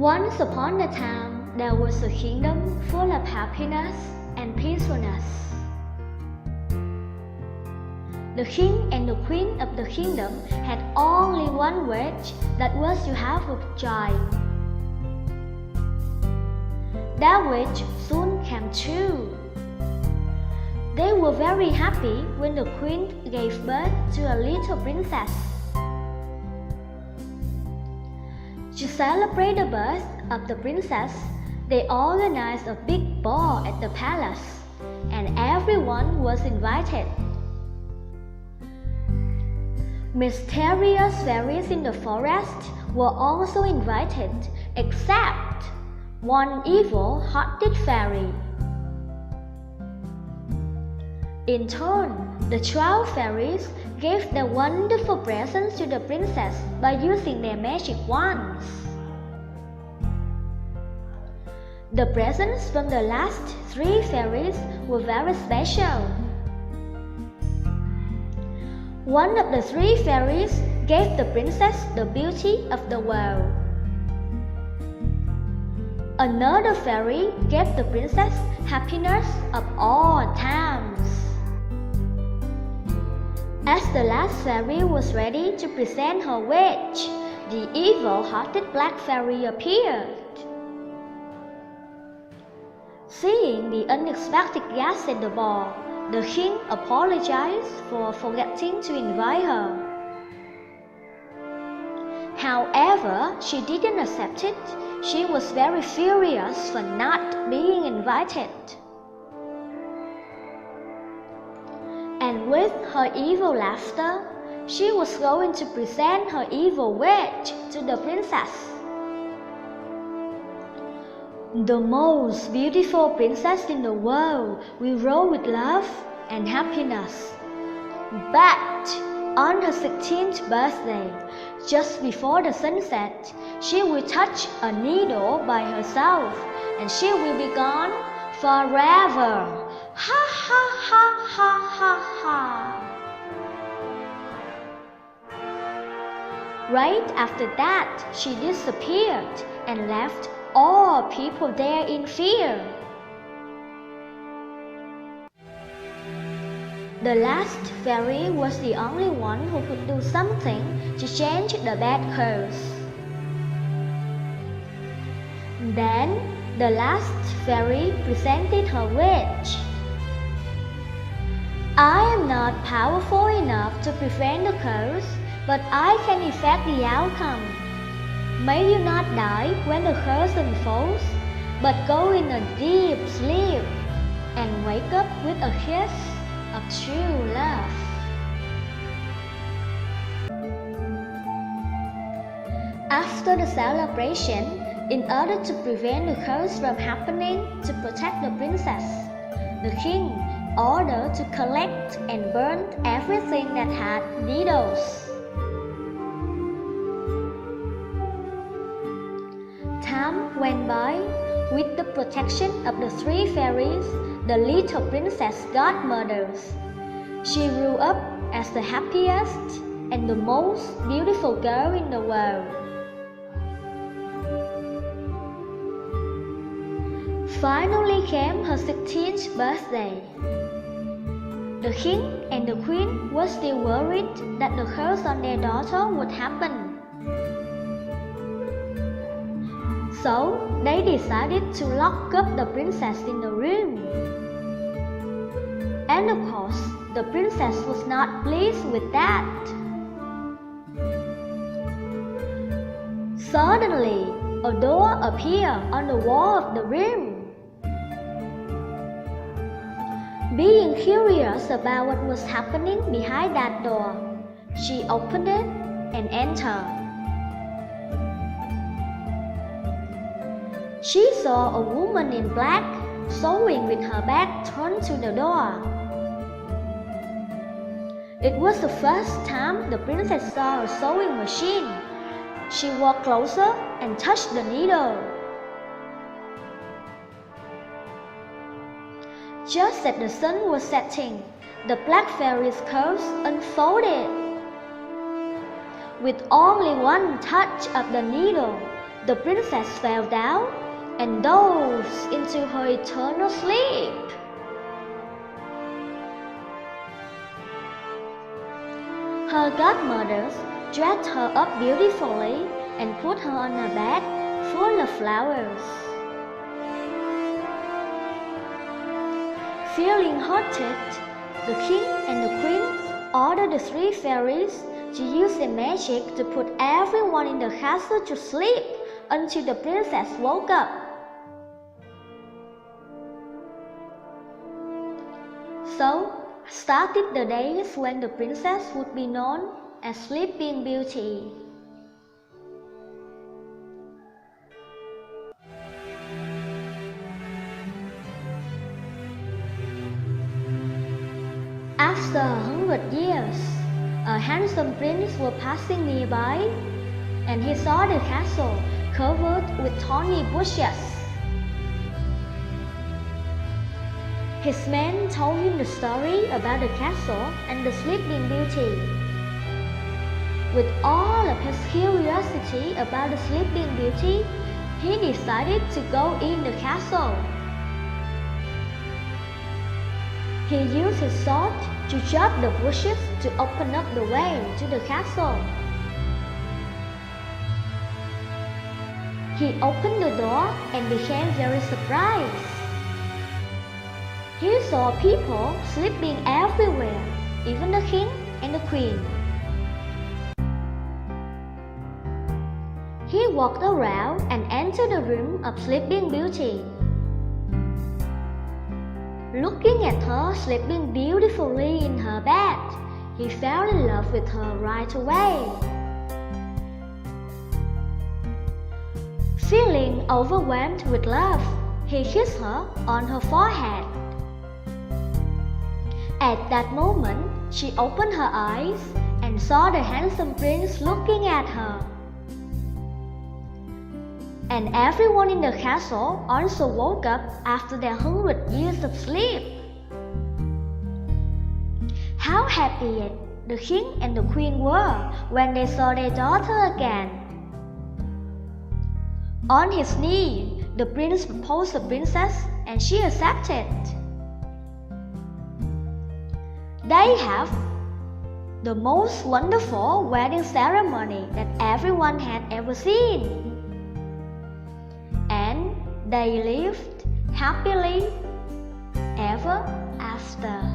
Once upon a time, there was a kingdom full of happiness and peacefulness. The king and the queen of the kingdom had only one wish, that was to have a child. That wish soon came true. They were very happy when the queen gave birth to a little princess. To celebrate the birth of the princess, they organized a big ball at the palace, and everyone was invited. Mysterious fairies in the forest were also invited, except one evil-hearted fairy. In turn, the 12 fairies gave their wonderful presents to the princess by using their magic wands. The presents from the last 3 fairies were very special. One of the 3 fairies gave the princess the beauty of the world. Another fairy gave the princess happiness of all times. As the last fairy was ready to present her wish, the evil-hearted black fairy appeared. Seeing the unexpected guest at the ball, the king apologized for forgetting to invite her. However, she didn't accept it. She was very furious for not being invited. And with her evil laughter, she was going to present her evil wish to the princess. The most beautiful princess in the world will rule with love and happiness. But on her 16th birthday, just before the sunset, she will touch a needle by herself, and she will be gone forever. Ha ha ha ha ha ha. Right after that, she disappeared and left all people there in fear. The last fairy was the only one who could do something to change the bad curse. Then, the last fairy presented her wish. I am not powerful enough to prevent the curse, but I can effect the outcome. May you not die when the curse unfolds, but go in a deep sleep and wake up with a kiss of true love. After the celebration, in order to prevent the curse from happening to protect the princess, the king ordered to collect and burn everything that had needles. Time went by. With the protection of the 3 fairies, the little princess got murdered. She grew up as the happiest and the most beautiful girl in the world. Finally came her 16th birthday. The king and the queen were still worried that the curse on their daughter would happen. So, they decided to lock up the princess in the room. And of course, the princess was not pleased with that. Suddenly, a door appeared on the wall of the room. Being curious about what was happening behind that door, she opened it and entered. She saw a woman in black sewing with her back turned to the door. It was the first time the princess saw a sewing machine. She walked closer and touched the needle. Just as the sun was setting, the black fairy's curse unfolded. With only one touch of the needle, the princess fell down and dozed into her eternal sleep. Her godmothers dressed her up beautifully and put her on a bed full of flowers. Feeling haunted, the king and the queen ordered the 3 fairies to use their magic to put everyone in the castle to sleep until the princess woke up. So started the days when the princess would be known as Sleeping Beauty. After 100 years, a handsome prince was passing nearby, and he saw the castle covered with thorny bushes. His men told him the story about the castle and the Sleeping Beauty. With all of his curiosity about the Sleeping Beauty, he decided to go in the castle. He used his sword to chop the bushes to open up the way to the castle. He opened the door and became very surprised. He saw people sleeping everywhere, even the king and the queen. He walked around and entered the room of Sleeping Beauty. Looking at her sleeping beautifully in her bed, he fell in love with her right away. Feeling overwhelmed with love, he kissed her on her forehead. At that moment, she opened her eyes and saw the handsome prince looking at her. And everyone in the castle also woke up after their 100 years of sleep. How happy the king and the queen were when they saw their daughter again. On his knee, the prince proposed the princess and she accepted. They have the most wonderful wedding ceremony that everyone had ever seen. And they lived happily ever after.